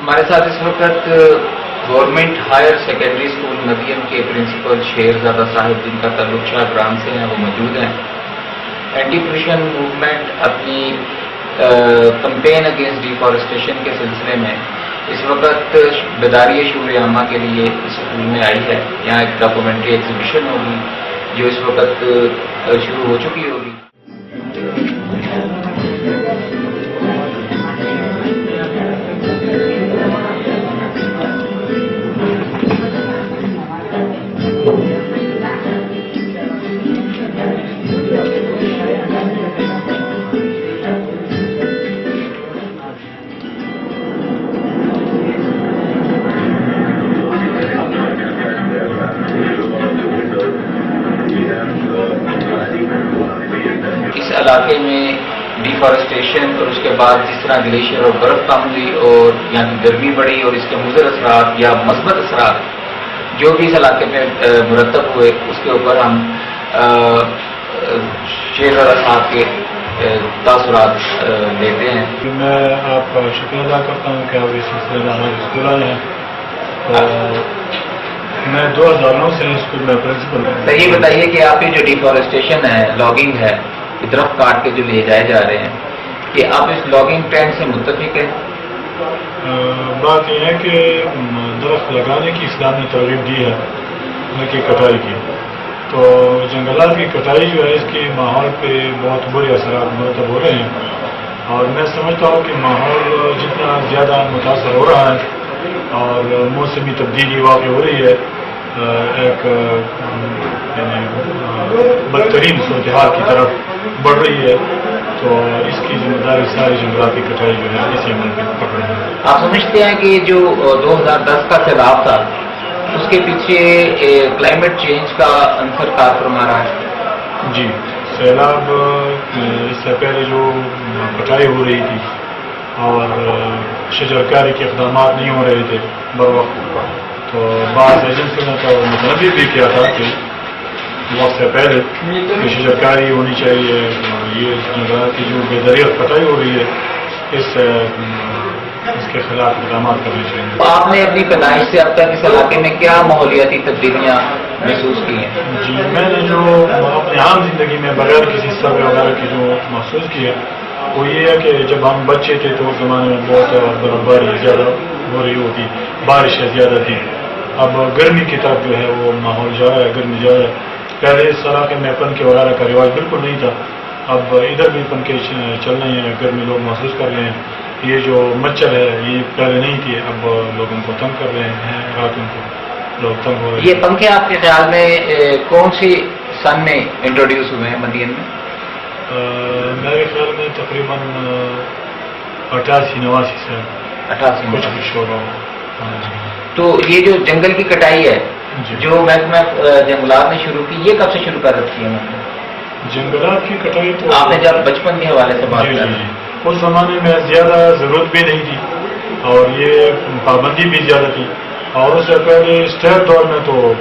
ہمارے ساتھ اس وقت گورنمنٹ ہائر سیکنڈری اسکول مدین کے پرنسپل شیرزادہ صاحب جن کا تعلق شاہ گرام سے ہیں وہ موجود ہیں. اینٹی پولوشن موومنٹ اپنی کمپین اگینسٹ ڈیفارسٹیشن کے سلسلے میں اس وقت بیداری شعور عامہ کے لیے اس اسکول میں آئی ہے. یہاں ایک ڈاکومنٹری ایگزیبیشن ہوگی جو اس وقت شروع ہو چکی ہوگی. اس علاقے میں ڈیفارسٹیشن اور اس کے بعد جس طرح گلیشیئر اور برف کم ہوئی اور یہاں کی گرمی بڑھی اور اس کے مضر اثرات یا مثبت اثرات جو بھی اس علاقے میں مرتب ہوئے اس کے اوپر ہم شیرزادہ صاحب کے تاثرات لیتے ہیں. میں آپ کا شکریہ ادا کرتا ہوں کہ آپ اس سلسلے میں ہمارے اسکول آئے ہیں. میں 2009 سے اسکول میں پرنسپل ہوں. تو یہ بتائیے کہ آپ کی جو ڈیفارسٹیشن ہے، لاگنگ ہے، درخت کاٹ کے جو لے جائے جا رہے ہیں، کہ آپ اس لاگنگ ٹرینڈ سے متفق ہیں؟ بات یہ ہے کہ درخت لگانے کی اسلام نے ترغیب دی ہے، نہ کہ کٹائی کی. تو جنگلات کی کٹائی جو ہے اس کی ماحول پہ بہت برے اثرات مرتب ہو رہے ہیں، اور میں سمجھتا ہوں کہ ماحول جتنا زیادہ متاثر ہو رہا ہے اور موسمی تبدیلی واقع ہو رہی ہے، ایک بدترین صورتحال کی طرف بڑھ رہی ہے، تو اس کی ذمہ داری ساری جنگلات کی کٹائی جو ہے اسی عمل پہ پکڑ رہی ہے. آپ سمجھتے ہیں کہ جو 2010 کا سیلاب تھا اس کے پیچھے کلائمیٹ چینج کا عنصر کار فرما رہا ہے؟ جی، سیلاب اس سے پہلے جو کٹائی ہو رہی تھی اور شجرکاری کے اقدامات نہیں ہو رہے تھے بر وقت، تو بعض ایجنسیوں نے تو مطلب بھی کیا تھا کہ وقت سے پہلے کہ شجرکاری ہونی چاہیے. یہ جنگلات کی جو بے دریغ کٹائی ہو رہی ہے اس کے خلاف اقدامات کرنے چاہیے. آپ نے اپنی پیدائش سے اب تک اس علاقے میں کیا ماحولیاتی تبدیلیاں محسوس کی ہیں؟ جی، میں نے جو اپنی عام زندگی میں بغیر کسی سروے وغیرہ کی جو محسوس کی ہے وہ یہ ہے کہ جب ہم بچے تھے تو اس زمانے میں بہت برف باری زیادہ ہو رہی ہوتی، بارشیں زیادہ تھیں. اب گرمی کی طرف جو ہے وہ ماحول جا رہا ہے، گرمی جا رہا ہے. پہلے اس علاقے میں پنکھے وغیرہ کا رواج بالکل نہیں تھا، اب ادھر بھی پنکھے چل رہے ہیں، گرمی لوگ محسوس کر رہے ہیں. یہ جو مچھر ہے یہ پہلے نہیں تھی، اب لوگوں کو تنگ کر رہے ہیں، راتوں کو لوگ تنگ ہو رہے ہیں. یہ پنکھے آپ کے خیال میں کون سی سن میں انٹروڈیوس ہوئے ہیں مدین میں؟ میرے خیال میں تقریباً 88-89 سے 88 کچھ کچھ ہو رہا ہو. تو یہ جو جنگل کی کٹائی ہے جی. جو محکمہ جنگلات نے شروع کی، یہ کب سے شروع کر رکھی ہے؟ جنگلات کی کٹائی تو آپ نے جب بچپن کے حوالے سے بات جی اس زمانے میں زیادہ ضرورت بھی نہیں تھی اور یہ پابندی بھی زیادہ تھی. اور اس سے پہلے اسٹیٹ دور میں تو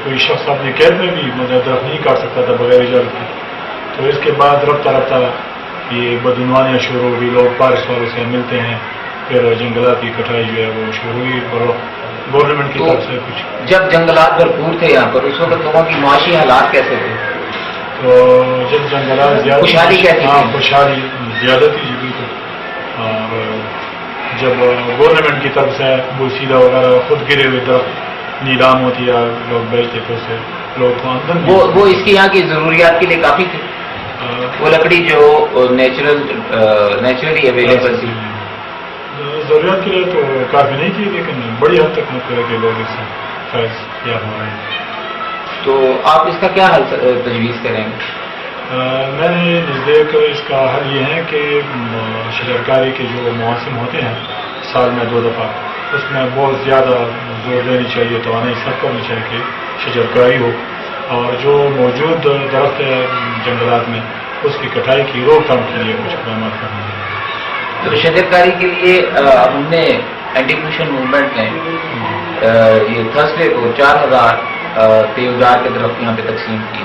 کوئی شخص اپنے قید میں بھی درخت نہیں کاٹ سکتا تھا بغیر اجازت کے. تو اس کے بعد رفتہ رفتہ یہ بدعنوانیاں شروع ہو گئی، لوگ فارسٹ والوں سے ملتے ہیں، پھر جنگلات کی کٹائی جو ہے وہ شروع ہوئی گورنمنٹ کی طرف سے. کچھ جب جنگلات بھرپور تھے یہاں پر اس وقت لوگوں کی معاشی حالات کیسے تھے؟ تو جب جنگلات زیادہ خوشحالی کیسی تھی؟ خوشحالی زیادہ تھی جی بالکل. اور جب گورنمنٹ کی طرف سے بوسیدہ وغیرہ خود گرے ہوئے درخت نیلام ہوتی ہے، لوگ بیچتے تھے اسے، لوگ وہ اس کی یہاں کی ضروریات کے لیے کافی تھی. وہ لکڑی جو نیچرلی اویلیبل تھی ضروریات کے لیے تو کافی نہیں تھی، لیکن بڑی حد تک مطلب کہ لوگ اس سے فیض یاب ہو رہے ہیں. تو آپ اس کا کیا حل تجویز کریں گے؟ میں نے نزدیک اس کا حل یہ ہے کہ شجرکاری کے جو مواسم ہوتے ہیں سال میں 2 دفعہ، اس میں بہت زیادہ زور دینی چاہیے، توانائی صرف کرنی چاہیے کہ شجرکاری ہو، اور جو موجود درخت ہے جنگلات میں اس کی کٹائی کی روک تھام کے لیے کچھ اقدامات کرنے چاہیے. تو شجرکاری کے لیے ہم نے اینٹی پولوشن موومنٹ نے یہ تھرسڈے کو 4000 دیودار کے درخت یہاں پہ تقسیم کی.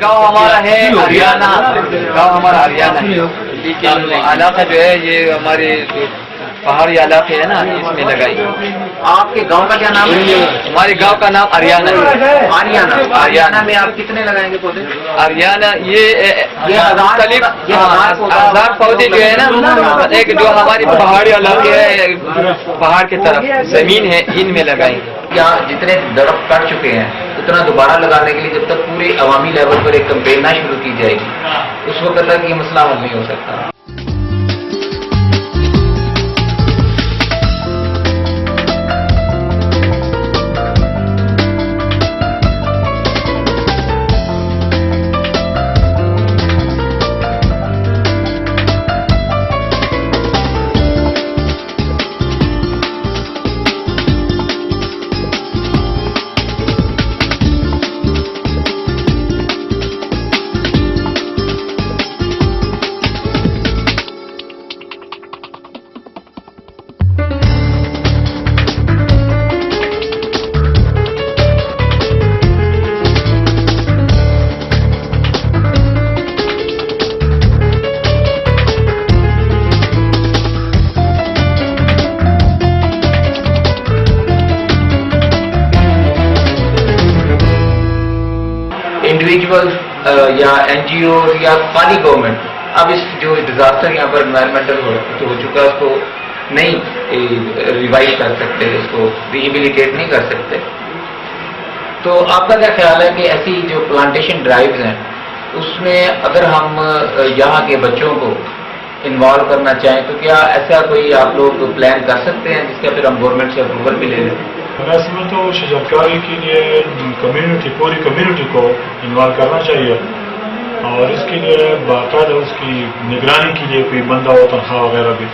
गांव हमारा है हरियाणा, गांव हमारा हरियाणा है, लेकिन इलाका जो है ये हमारे पहाड़ी इलाके है ना, इसमें लगाई। आपके गांव का क्या नाम है? हमारे गांव का नाम हरियाणा है। हरियाणा। हरियाणा में आप कितने लगाएंगे पौधे? हरियाणा ये हजार पौधे जो है ना, एक जो हमारी पहाड़ी इलाके है, पहाड़ की तरफ जमीन है, इनमें लगाएंगे। क्या जितने दरख्त कट चुके हैं उतना दोबारा लगाने के लिए जब तक पूरे अवामी लेवल पर एक कैंपेन ना शुरू की जाएगी, उस वक्त तक ये मसला हल नहीं हो सकता। इंडिविजुअल या एनजीओ या खाली गवर्नमेंट अब इस जो डिजास्टर यहाँ पर एनवायरमेंटल हो चुका है उसको नहीं रिवाइव कर सकते, इसको रिहेबिलिटेट नहीं कर सकते। तो आपका क्या ख्याल है कि ऐसी जो प्लांटेशन ड्राइव्स हैं उसमें अगर हम यहाँ के बच्चों को इन्वॉल्व करना चाहें तो क्या ऐसा कोई आप लोग प्लान कर सकते हैं जिसका फिर हम गवर्नमेंट से अप्रूवल भी ले लें? मैं समझता हूँ शजरकारी के लिए कम्युनिटी, पूरी कम्युनिटी को इन्वॉल्व करना चाहिए और इसके लिए बाकायदा उसकी निगरानी के लिए कोई बंदा हो, तनख्वाह वगैरह भी,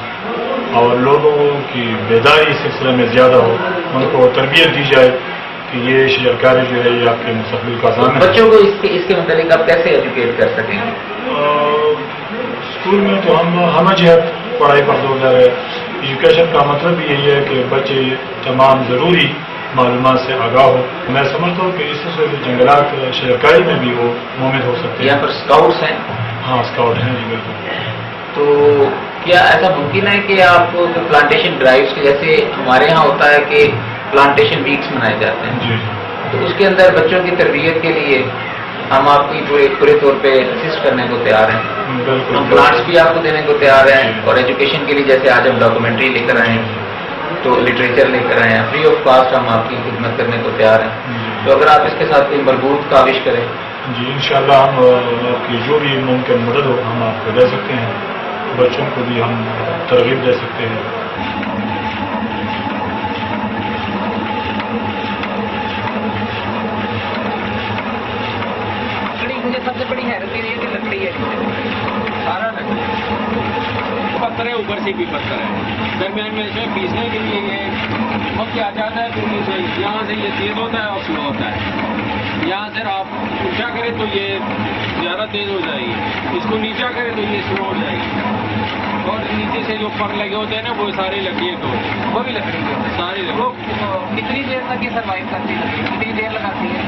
और लोगों की बेदारी इस सिलसिले में ज़्यादा हो, उनको तरबियत दी जाए कि ये शजरकारी जो है ये आपके मुस्तकबिल का सामान है। बच्चों को इसके मतलब आप कैसे एजुकेट कर सकेंगे? स्कूल में तो हम जहत पढ़ाई पर जोर दे रहे हैं। एजुकेशन का मतलब भी यही है कि बच्चे तमाम ज़रूरी मालूमात से आगाह हो। मैं समझता हूँ कि इससे जंगलात शजरकारी में भी वो मुमकिन हो सकते हैं। यहाँ पर स्काउट्स हैं? हाँ, स्काउट हैं जी, बिल्कुल। तो क्या ऐसा मुमकिन है कि आप प्लांटेशन ड्राइव्स के जैसे हमारे यहाँ होता है कि प्लांटेशन वीक्स मनाए जाते हैं जी, तो उसके अंदर बच्चों की तरबियत के लिए हम आपकी पूरे तौर पे असिस्ट करने को तैयार हैं, हम प्लांट्स भी आपको देने को तैयार हैं और एजुकेशन के लिए जैसे आज हम डॉक्यूमेंट्री लेकर आए हैं तो लिटरेचर लेकर आए हैं, फ्री ऑफ कास्ट हम आपकी खिदमत करने को तैयार हैं। तो अगर आप इसके साथ कोई मरबूत काविश करें जी, इंशाल्लाह हम आपकी जो भी मुमकिन मदद हो हम आपको दे सकते हैं, बच्चों को भी हम तरगीब दे सकते हैं। मुझे सबसे बड़ी हैरत ये है कि लकड़ी है, सारा लकड़ी पत्थर है, ऊपर से भी पत्थर है, दरमियान में से पीसने के लिए ये वक्त आ जाता है तो नीचे यहाँ से ये तेज होता है और स्लो होता है। यहाँ से आप ऊंचा करें तो ये ज़्यादा तेज हो जाएगी, इसको नीचा करें तो ये स्लो हो जाएगी, और नीचे से जो पर लगे होते हैं ना वो सारी लकड़ियाँ तो वो भी लकड़ी है सारी कितनी देर तक ये सर्वाइव करती है, कितनी देर लगाती है?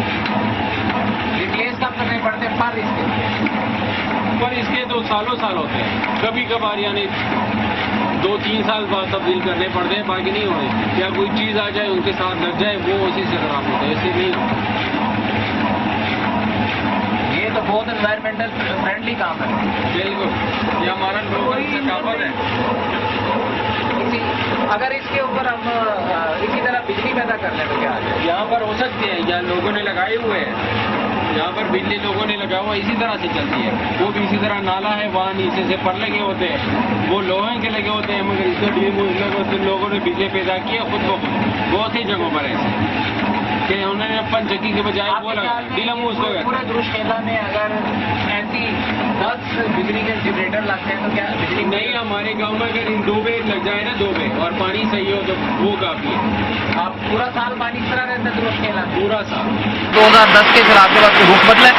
रिप्लेस कब करने पड़ते हैं पर इसके तो सालों साल होते हैं, कभी कभार यानी 2-3 साल बाद तब्दील करने पड़ते हैं, बाकी नहीं होते। या कोई चीज़ आ जाए उनके साथ लग जाए वो उसी से खराब होता है, ऐसे नहीं होता। ये तो बहुत एनवायरमेंटल फ्रेंडली काम है। बिल्कुल, ये हमारा लोगों की सकाफत है। अगर इसके ऊपर हम इसी तरह बिजली पैदा कर लें तो क्या है? यहाँ पर हो सकते हैं, यहाँ लोगों ने लगाए हुए हैं, यहाँ पर बिजली लोगों ने लगा हुआ इसी तरह से चलती है। वो भी इसी तरह नाला है, वहाँ नीचे से पर लगे होते हैं, वो लोहे के लगे होते हैं, मगर इसको लोगों ने बिजली पैदा की है खुद को खुद। बहुत सी जगहों पर ऐसे कि उन्होंने पंचकी के बजाय वो लगा डीलमूस हो गया। पूरे दुरुष्केला में अगर ऐसी 10 बिजली के जनरेटर लगते हैं तो क्या बिजली नहीं? हमारे गांव में अगर इन 2 बेड लग जाए ना, 2 बेड और पानी सही हो तो वो काफी है। आप पूरा साल पानी इस तरह रहता है दुरुष्केला? पूरा साल। 2010 के फिर आपके पास रुख बदला है?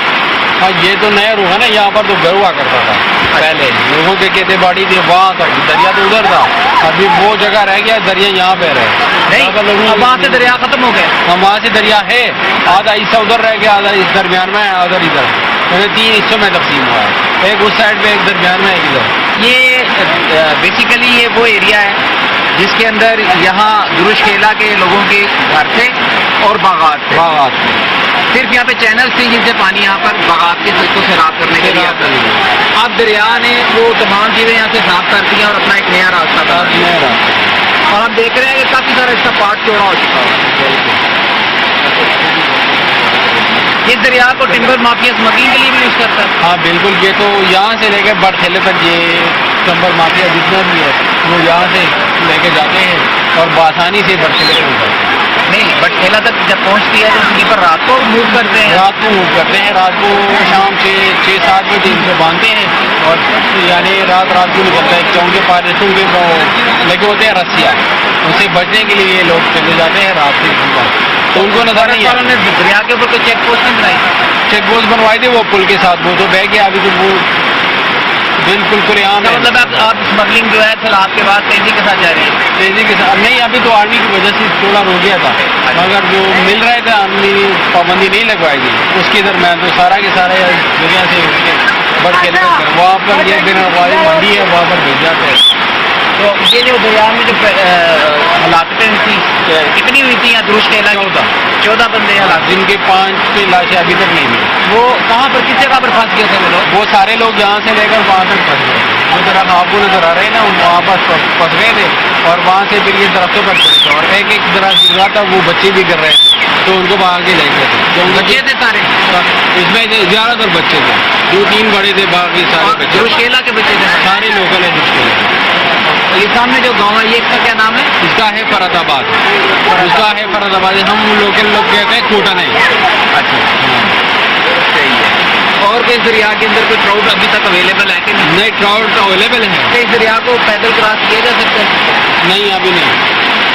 हाँ, ये तो नया रुख है ना, यहाँ पर तो घर हुआ करता था पहले, लोगों के खेती बाड़ी थी वहाँ तक, दरिया तो उधर था, अभी वो जगह रह गया, दरिया यहाँ पे रहे। नहीं, अब वहाँ से दरिया खत्म हो गया। हम वहाँ से दरिया है, आधा हिस्सा उधर रह गया, आधा इस दरमियान में है, आधा इधर, तो 3 हिस्सों में तकसीम हुआ है, एक उस साइड पे, एक दरमियान में, एक इधर। ये बेसिकली ये वो एरिया है जिसके अंदर यहाँ दुरुशखेला के लोगों के घर थे और बागात थे। बागात सिर्फ यहाँ पे चैनल्स थी जिनसे पानी यहाँ पर बागात के खेतों से रात करने के लिए आता था। अब दरिया ने वो तमाम चीज़ें यहाँ से साफ कर दी हैं और अपना एक नया रास्ता बना दिया। और हम देख रहे हैं कि काफ़ी सारा इसका पार्ट चौड़ा हो चुका है। इस दरिया को टिम्बर माफिया स्मगलिंग के लिए भी यूज़ करता है। हाँ बिल्कुल, ये तो यहाँ से लेकर बड़खेले तक ये टिम्बर माफिया जितना भी है वो यहाँ से लेके जाते हैं और बआसानी से बड़खेले तक जाते हैं। नहीं, बटखेला तक जब पहुँचती है तो उसकी पर रात को मूव करते हैं। रात को मूव करते हैं, रात को शाम से 6-7 बजे इनको बांधते हैं और यानी रात को निकलता है चौंके पार सूंगे वो लगे होते हैं रस्सियाँ, उनसे बचने के लिए ये लोग चले जाते हैं रात के, तो उनको नजर नहीं आता। ने दरिया के ऊपर कोई चेक पोस्ट नहीं बनाई? चेक पोस्ट बनवाए थे वो पुल के साथ, वो तो बह गया, अभी तो वो बिल्कुल खुलेआम है। मतलब आप स्मगलिंग जो है सैलाब के बाद तेजी के साथ जा रही है? तेजी के साथ नहीं, अभी तो आर्मी की वजह से थोड़ा रुक गया था, मगर जो मिल रहा था आर्मी पाबंदी नहीं लगवाई थी उसके दरम्यान तो सारा के सारा जगह से बढ़ के वहाँ पर ये बिन मंडी है वहाँ पर भेज जाते हैं। तो ये जो दरिया में जो हलाकतें थी कितनी हुई थी यहाँ दुरुशखेला? 14 बंदे हलाक, जिनके 5 लाशें अभी तक नहीं मिली। वो कहाँ पर किस जगह पर फंस गए थे वो लोग? वो सारे लोग यहाँ से लेकर वहाँ तक फंस गए, जो दरख्त आपको नजर आ रहे हैं ना वहाँ पर फंस गए थे और वहाँ से फिर ये दरख्तों पर चले थे और एक दरख्त गिर रहा था, वो बच्चे भी गिर रहे थे तो उनको वहाँ के ले गए थे। तो बच्चे थे सारे? इसमें ज़्यादातर बच्चे थे, 2-3 बड़े थे, बाकी सारे बच्चे। दुरुशखेला के बच्चे थे सारे लोकल है दुरुशखेला। ये सामने जो गाँव है ये इसका क्या नाम है? इसका है फरादाबाद, इसका है फरादाबाद, हम लोकल लोग कहते हैं कोटा नहीं। अच्छा, सही है। और कोई दरिया के अंदर कोई ट्राउट अभी तक अवेलेबल है कि नहीं? नहीं, ट्राउट अवेलेबल है। क्या इस दरिया को पैदल क्रॉस किया जा सकता है? नहीं अभी नहीं,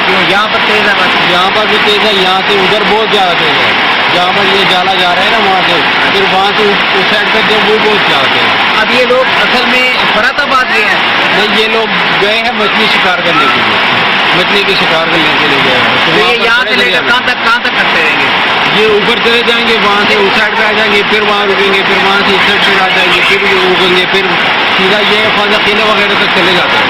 क्यों? यहाँ पर तेज है बस? यहाँ पर भी तेज है, यहाँ से उधर बहुत ज़्यादा तेज है, जहाँ पर ये जाला जा रहा है ना वहाँ से, फिर वहाँ से उस साइड तक जब वो बहुत ज़्यादा तेज है। अब ये लोग असल में फरादाबाद गए हैं? नहीं, ये लोग गए हैं मछली शिकार करने के लिए, मछली के शिकार करने के लिए गए हैं। तो ये यहाँ से लेकर कहाँ तक करते रहेंगे? ये ऊपर चले जाएंगे, वहाँ से उस साइड पे आ जाएंगे, फिर वहाँ रुकेंगे, फिर वहाँ से इस साइड पे आ जाएंगे, फिर रुकेंगे, फिर सीधा ये फजाखीले वगैरह तक चले जाते हैं।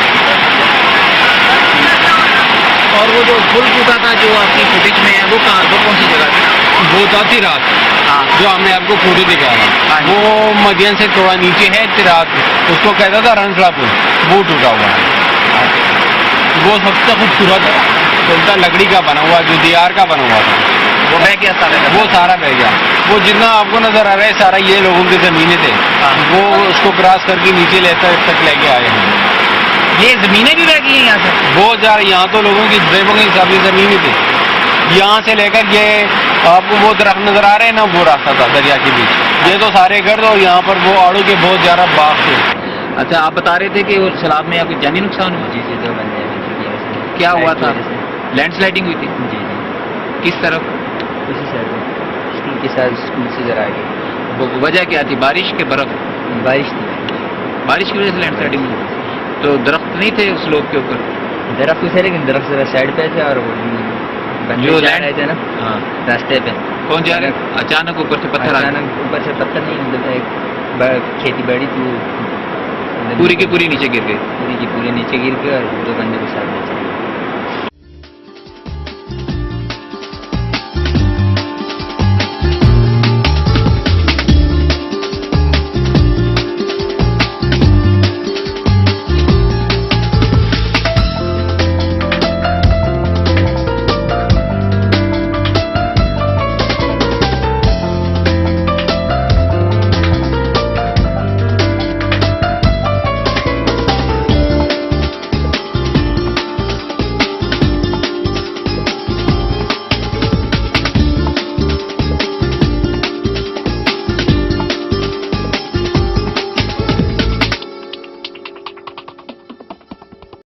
और वो जो पुल टूटा था जो आपकी फुटेज में है वो कहाँ, वो कौन सी जगह थी? वो था तिरात, हाँ, जो हमने आपको फोटो दिखाया, वो मदियन से थोड़ा नीचे है तिरात, उसको कहता था रनसला पुल, वो टूटा हुआ है। वो सबसे खूबसूरत चलता लकड़ी का बना हुआ, जो दीवार का बना हुआ था, वो बह गया सारा? वो सारा बह गया। वो जितना आपको नजर आ रहा है सारा ये लोगों की जमीनें थे, वो उसको क्रॉस करके नीचे तक लेके आए हैं। ये जमीनें भी बह गई हैं यहाँ से? बहुत ज़्यादा, यहाँ तो लोगों की ड्रेबों के हिसाब से ज़मीन थी, यहाँ से लेकर ये आपको वो दरख्त नजर आ रहे हैं ना, वो रास्ता था दरिया के बीच, ये तो सारे घर और यहाँ पर वो आड़ू के बहुत ज़्यादा बाग थे। अच्छा, आप बता रहे थे कि वो सैलाब में आपको जानी नुकसान हुआ? जी, 2 बंदे क्या हुआ था? लैंड लैंडस्लाइडिंग हुई थी? जी जी, किस तरफ? उसी साइड में स्कूल के साथ, स्कूल से जरा आगे। वो वजह क्या थी? बारिश के बर्फ? बारिश थी, बारिश की वजह से लैंडस्लाइडिंग हुई। तो दरख्त नहीं थे उस लोग के ऊपर? दरख्त थे लेकिन दरख्त जरा साइड पे थे और वो बंदे जो जा रहे थे ना हाँ, रास्ते पे। कौन जा रहे? अचानक ऊपर से पत्थर आ गए? अचानक ऊपर से पत्थर नहीं, मतलब एक खेती बाड़ी थी, पूरी की पूरी नीचे गिर गई? पूरी की पूरी नीचे गिर के और 2 बंदे के साथ नीचे।